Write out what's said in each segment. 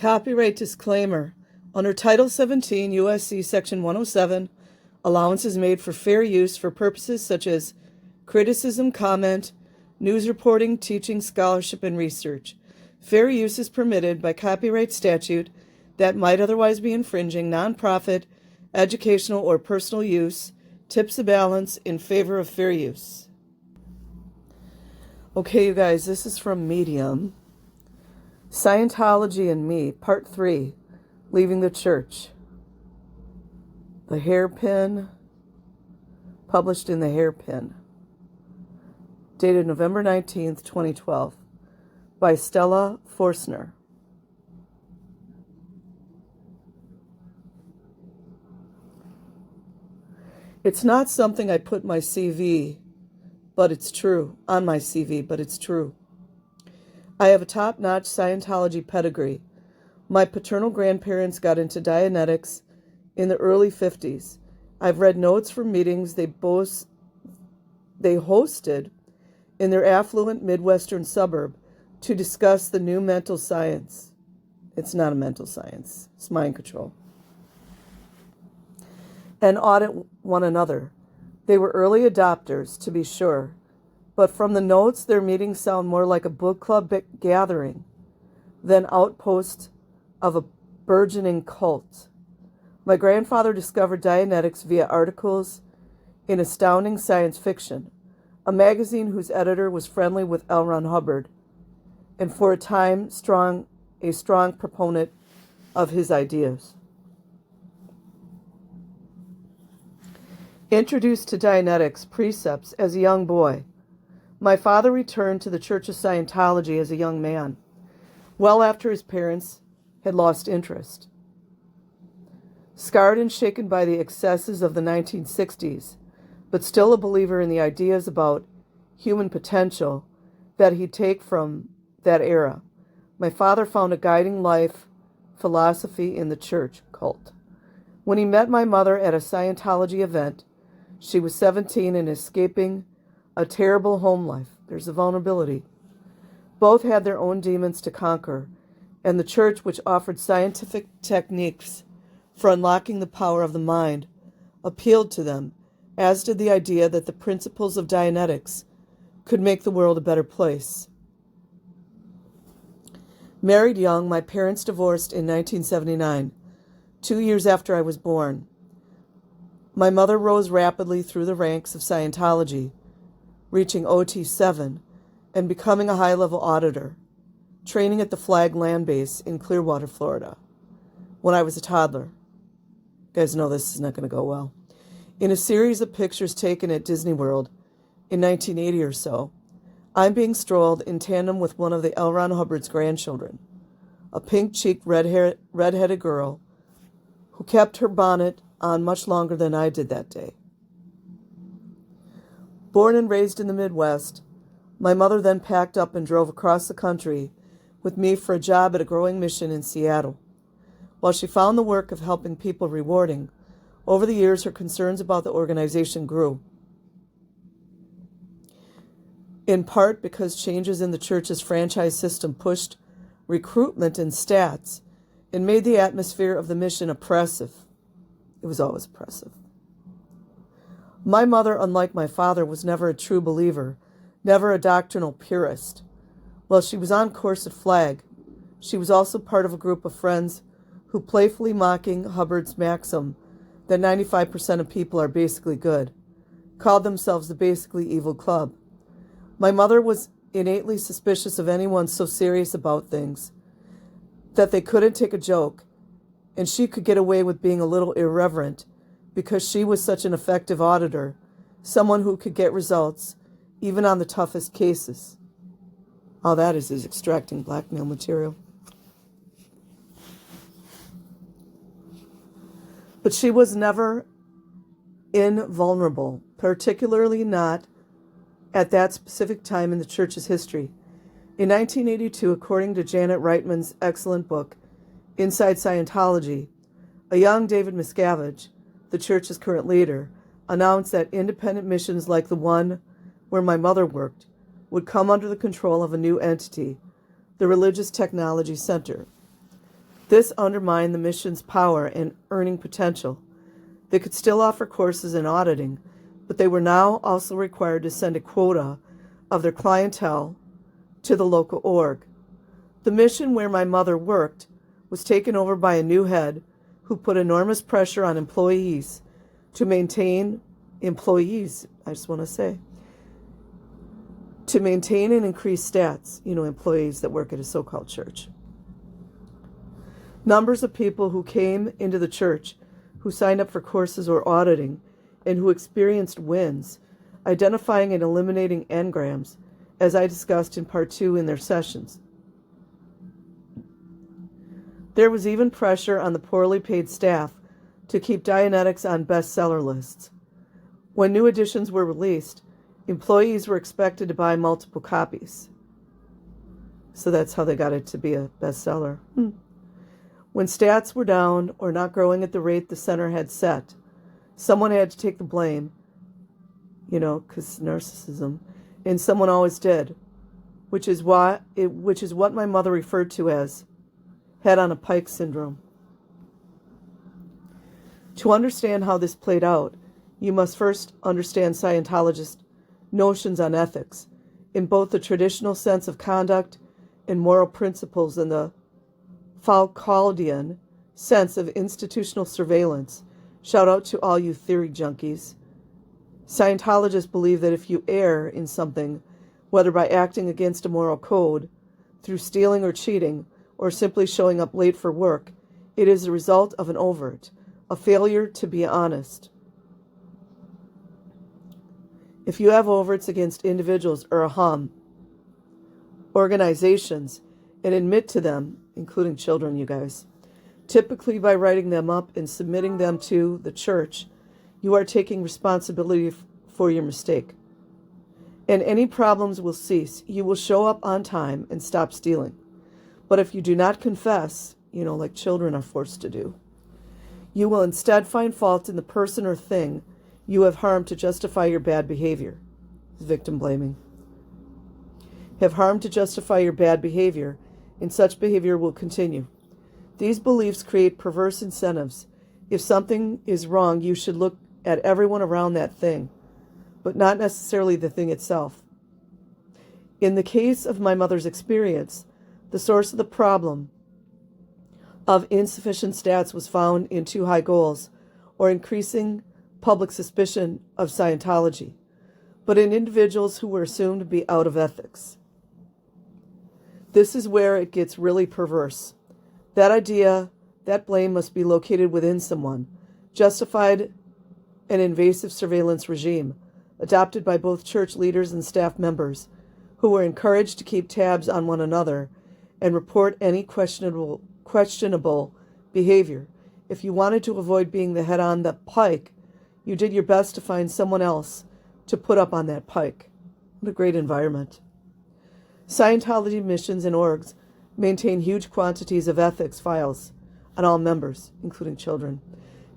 Copyright disclaimer. Under Title 17 U.S.C. Section 107, allowance is made for fair use for purposes such as criticism, comment, news reporting, teaching, scholarship, and research. Fair use is permitted by copyright statute that might otherwise be infringing nonprofit, educational, or personal use, tips the balance in favor of fair use. Okay, you guys, this is from Medium. Scientology and Me, Part 3, Leaving the Church. The Hairpin, published in the Hairpin. Dated November 19th, 2012, by Stella Forstner. It's not something I put my CV, but it's true, on my CV, but it's true. I have a top-notch Scientology pedigree. My paternal grandparents got into Dianetics in the early 50s. I've read notes from meetings they hosted in their affluent Midwestern suburb to discuss the new mental science. It's not a mental science. It's mind control. And audit one another. They were early adopters, to be sure. But from the notes, their meetings sound more like a book club gathering than outpost of a burgeoning cult. My grandfather discovered Dianetics via articles in Astounding Science Fiction, a magazine whose editor was friendly with L. Ron Hubbard, and for a time a strong proponent of his ideas. Introduced to Dianetics precepts as a young boy, my father returned to the Church of Scientology as a young man, well after his parents had lost interest. Scarred and shaken by the excesses of the 1960s, but still a believer in the ideas about human potential that he'd take from that era, my father found a guiding life philosophy in the church cult. When he met my mother at a Scientology event, she was 17 and escaping a terrible home life. There's a vulnerability. Both had their own demons to conquer, and the church, which offered scientific techniques for unlocking the power of the mind, appealed to them, as did the idea that the principles of Dianetics could make the world a better place. Married young, my parents divorced in 1979, 2 years after I was born. My mother rose rapidly through the ranks of Scientology, reaching OT7 and becoming a high-level auditor, training at the Flag Land Base in Clearwater, Florida, when I was a toddler. You guys know this is not going to go well. In a series of pictures taken at Disney World in 1980 or so, I'm being strolled in tandem with one of the L. Ron Hubbard's grandchildren, a pink-cheeked, red-headed girl who kept her bonnet on much longer than I did that day. Born and raised in the Midwest, my mother then packed up and drove across the country with me for a job at a growing mission in Seattle. While she found the work of helping people rewarding, over the years her concerns about the organization grew. In part because changes in the church's franchise system pushed recruitment and stats and made the atmosphere of the mission oppressive. It was always oppressive. My mother, unlike my father, was never a true believer, never a doctrinal purist. While she was on course at Flag, she was also part of a group of friends who, playfully mocking Hubbard's maxim that 95% of people are basically good, called themselves the Basically Evil Club. My mother was innately suspicious of anyone so serious about things that they couldn't take a joke, and she could get away with being a little irreverent because she was such an effective auditor, someone who could get results even on the toughest cases. All that is extracting blackmail material. But she was never invulnerable, particularly not at that specific time in the church's history. In 1982, according to Janet Reitman's excellent book, Inside Scientology, a young David Miscavige, the church's current leader, announced that independent missions like the one where my mother worked would come under the control of a new entity, the Religious Technology Center. This undermined the mission's power and earning potential. They could still offer courses in auditing, but they were now also required to send a quota of their clientele to the local org. The mission where my mother worked was taken over by a new head who put enormous pressure on employees to maintain and increase stats, employees that work at a so-called church. Numbers of people who came into the church, who signed up for courses or auditing, and who experienced wins, identifying and eliminating engrams, as I discussed in part 2 in their sessions. There was even pressure on the poorly paid staff to keep Dianetics on bestseller lists. When new editions were released, employees were expected to buy multiple copies. So that's how they got it to be a bestseller. When stats were down or not growing at the rate the center had set, someone had to take the blame, because narcissism, and someone always did, which is what my mother referred to as head on a pike syndrome. To understand how this played out, you must first understand Scientologist notions on ethics, in both the traditional sense of conduct and moral principles and the Foucauldian sense of institutional surveillance. Shout out to all you theory junkies. Scientologists believe that if you err in something, whether by acting against a moral code, through stealing or cheating, or simply showing up late for work, it is the result of an overt, a failure to be honest. If you have overts against individuals or organizations, and admit to them, including children, you guys, typically by writing them up and submitting them to the church, you are taking responsibility for your mistake. And any problems will cease. You will show up on time and stop stealing. But if you do not confess, like children are forced to do, you will instead find fault in the person or thing you have harmed to justify your bad behavior. Victim blaming. Have harmed to justify your bad behavior, and such behavior will continue. These beliefs create perverse incentives. If something is wrong, you should look at everyone around that thing, but not necessarily the thing itself. In the case of my mother's experience, the source of the problem of insufficient stats was found in too high goals or increasing public suspicion of Scientology, but in individuals who were assumed to be out of ethics. This is where it gets really perverse. That idea, that blame must be located within someone, justified an invasive surveillance regime adopted by both church leaders and staff members, who were encouraged to keep tabs on one another and report any questionable behavior. If you wanted to avoid being the head on the pike, you did your best to find someone else to put up on that pike. What a great environment. Scientology missions and orgs maintain huge quantities of ethics files on all members, including children,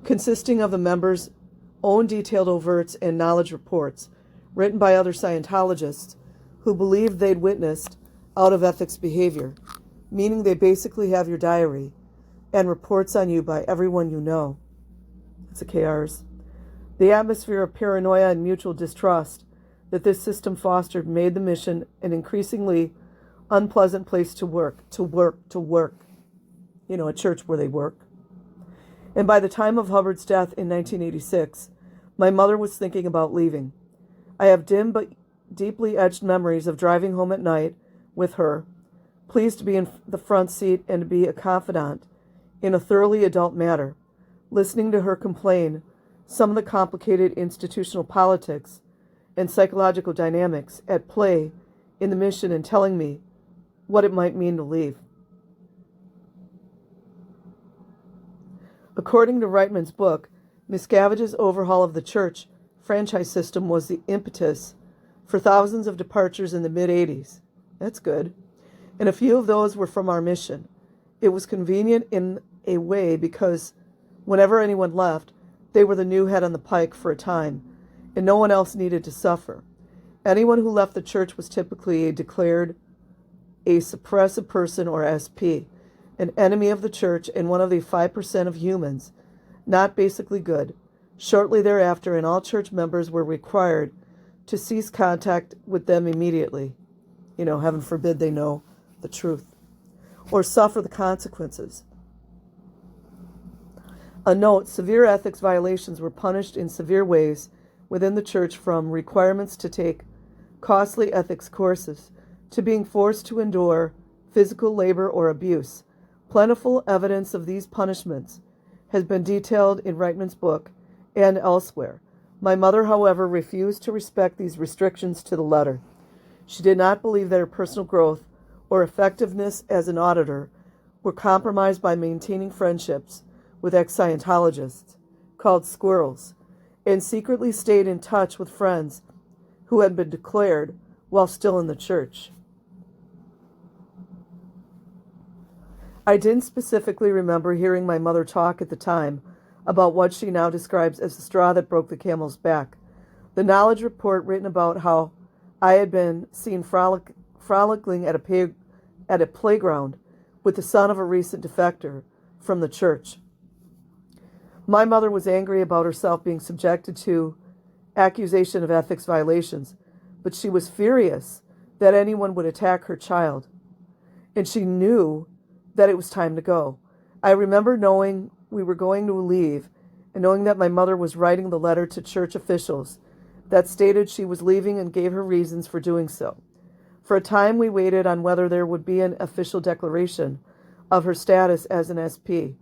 consisting of the members' own detailed overts and knowledge reports written by other Scientologists who believed they'd witnessed out of ethics behavior, meaning they basically have your diary and reports on you by everyone you know. It's a KRs. The atmosphere of paranoia and mutual distrust that this system fostered made the mission an increasingly unpleasant place to work. A church where they work. And by the time of Hubbard's death in 1986, my mother was thinking about leaving. I have dim but deeply etched memories of driving home at night with her, pleased to be in the front seat and to be a confidant in a thoroughly adult matter, listening to her complain some of the complicated institutional politics and psychological dynamics at play in the mission and telling me what it might mean to leave. According to Reitman's book, Miscavige's overhaul of the church franchise system was the impetus for thousands of departures in the mid-'80s. That's good. And a few of those were from our mission. It was convenient in a way because whenever anyone left, they were the new head on the pike for a time, and no one else needed to suffer. Anyone who left the church was typically declared a suppressive person or SP, an enemy of the church and one of the 5% of humans, not basically good. Shortly thereafter, and all church members were required to cease contact with them immediately. Heaven forbid they know the truth, or suffer the consequences. A note, severe ethics violations were punished in severe ways within the church, from requirements to take costly ethics courses to being forced to endure physical labor or abuse. Plentiful evidence of these punishments has been detailed in Reitman's book and elsewhere. My mother, however, refused to respect these restrictions to the letter. She did not believe that her personal growth or effectiveness as an auditor were compromised by maintaining friendships with ex-Scientologists, called squirrels, and secretly stayed in touch with friends who had been declared while still in the church. I didn't specifically remember hearing my mother talk at the time about what she now describes as the straw that broke the camel's back. The knowledge report written about how I had been seen frolicking at a playground with the son of a recent defector from the church. My mother was angry about herself being subjected to accusation of ethics violations, but she was furious that anyone would attack her child, and she knew that it was time to go. I remember knowing we were going to leave and knowing that my mother was writing the letter to church officials that stated she was leaving and gave her reasons for doing so. For a time, we waited on whether there would be an official declaration of her status as an SP.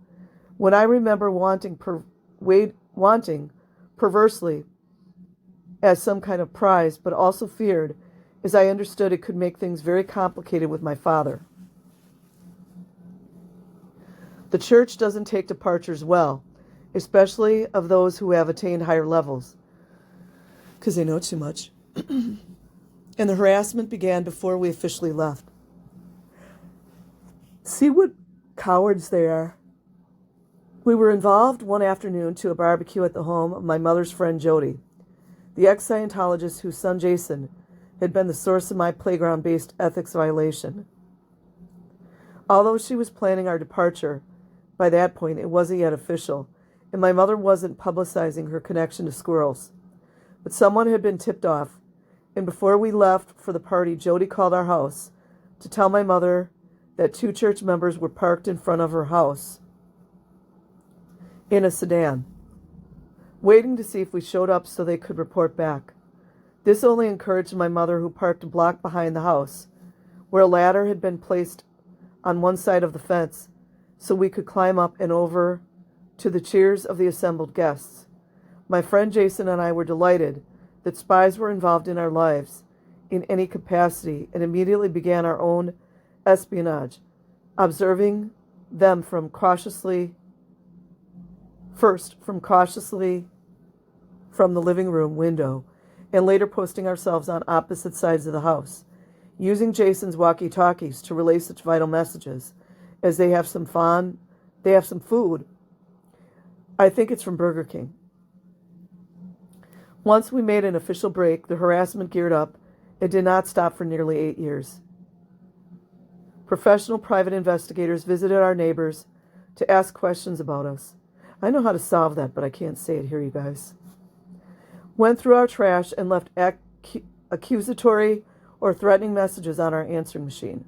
When I remember wanting perversely as some kind of prize, but also feared, as I understood it could make things very complicated with my father. The church doesn't take departures well, especially of those who have attained higher levels, because they know too much. And the harassment began before we officially left. See what cowards they are. We were involved one afternoon to a barbecue at the home of my mother's friend Jody, the ex-Scientologist whose son Jason had been the source of my playground-based ethics violation. Although she was planning our departure, by that point it wasn't yet official, and my mother wasn't publicizing her connection to squirrels. But someone had been tipped off, and before we left for the party, Jody called our house to tell my mother that 2 church members were parked in front of her house in a sedan, waiting to see if we showed up so they could report back. This only encouraged my mother, who parked a block behind the house, where a ladder had been placed on one side of the fence so we could climb up and over to the cheers of the assembled guests. My friend Jason and I were delighted that spies were involved in our lives in any capacity, and immediately began our own espionage, observing them cautiously from the living room window, and later posting ourselves on opposite sides of the house, using Jason's walkie-talkies to relay such vital messages as they have some food. I think it's from Burger King. Once we made an official break, the harassment geared up and did not stop for nearly 8 years. Professional private investigators visited our neighbors to ask questions about us. I know how to solve that, but I can't say it here, you guys. Went through our trash and left accusatory or threatening messages on our answering machine.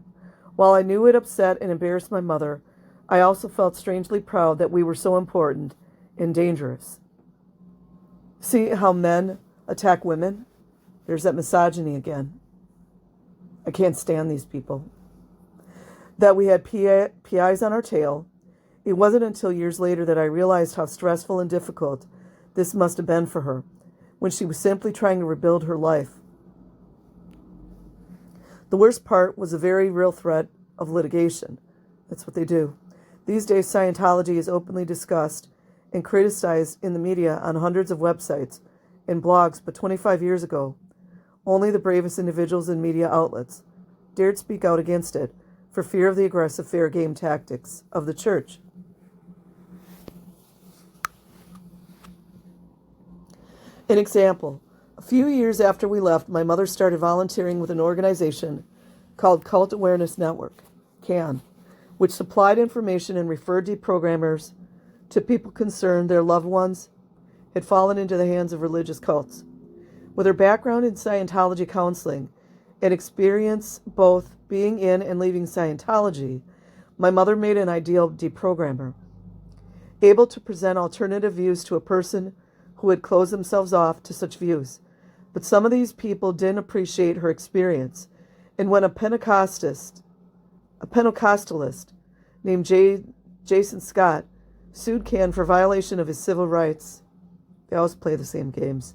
While I knew it upset and embarrassed my mother, I also felt strangely proud that we were so important and dangerous. See how men attack women? There's that misogyny again. I can't stand these people. That we had PIs on our tail. It wasn't until years later that I realized how stressful and difficult this must have been for her, when she was simply trying to rebuild her life. The worst part was a very real threat of litigation. That's what they do. These days, Scientology is openly discussed and criticized in the media on hundreds of websites and blogs, but 25 years ago, only the bravest individuals and media outlets dared speak out against it for fear of the aggressive fair game tactics of the church. An example, a few years after we left, my mother started volunteering with an organization called Cult Awareness Network, CAN, which supplied information and referred deprogrammers to people concerned their loved ones had fallen into the hands of religious cults. With her background in Scientology counseling and experience both being in and leaving Scientology, my mother made an ideal deprogrammer, able to present alternative views to a person who had closed themselves off to such views. But some of these people didn't appreciate her experience, and when a Pentecostalist named Jason Scott sued Can for violation of his civil rights, they always play the same games.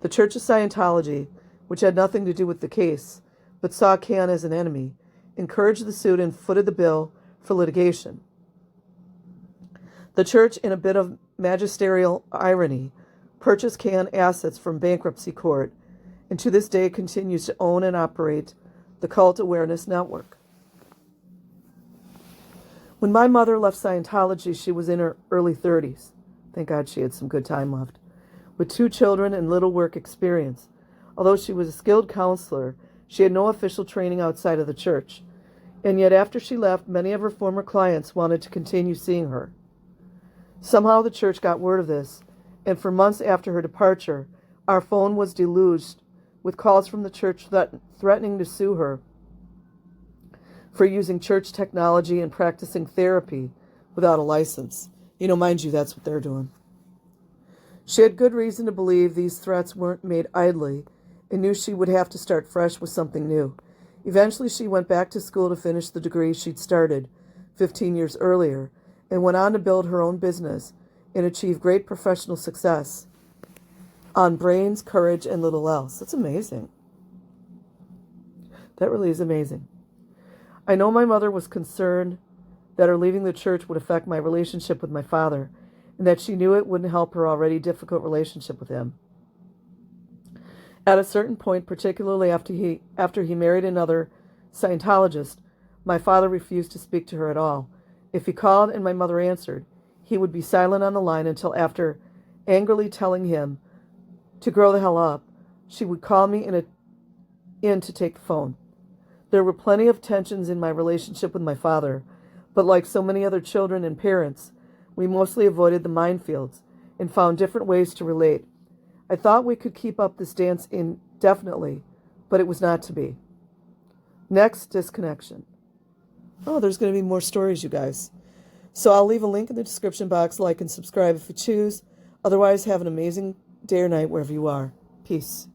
The Church of Scientology, which had nothing to do with the case, but saw Can as an enemy, encouraged the suit and footed the bill for litigation. The church, in a bit of magisterial irony, purchased Can assets from bankruptcy court, and to this day continues to own and operate the Cult Awareness Network. When my mother left Scientology, she was in her early 30s. Thank God she had some good time left. With 2 children and little work experience. Although she was a skilled counselor, she had no official training outside of the church. And yet after she left, many of her former clients wanted to continue seeing her. Somehow the church got word of this, and for months after her departure, our phone was deluged with calls from the church threatening to sue her for using church technology and practicing therapy without a license. Mind you, that's what they're doing. She had good reason to believe these threats weren't made idly and knew she would have to start fresh with something new. Eventually, she went back to school to finish the degree she'd started 15 years earlier and went on to build her own business and achieve great professional success on brains, courage, and little else. That's amazing. That really is amazing. I know my mother was concerned that her leaving the church would affect my relationship with my father, and that she knew it wouldn't help her already difficult relationship with him. At a certain point, particularly after he married another Scientologist, my father refused to speak to her at all. If he called and my mother answered, he would be silent on the line until after angrily telling him to grow the hell up, she would call me in to take the phone. There were plenty of tensions in my relationship with my father, but like so many other children and parents, we mostly avoided the minefields and found different ways to relate. I thought we could keep up this dance indefinitely, but it was not to be. Next, disconnection. Oh, there's going to be more stories, you guys. So I'll leave a link in the description box. Like and subscribe if you choose. Otherwise, have an amazing day or night wherever you are. Peace.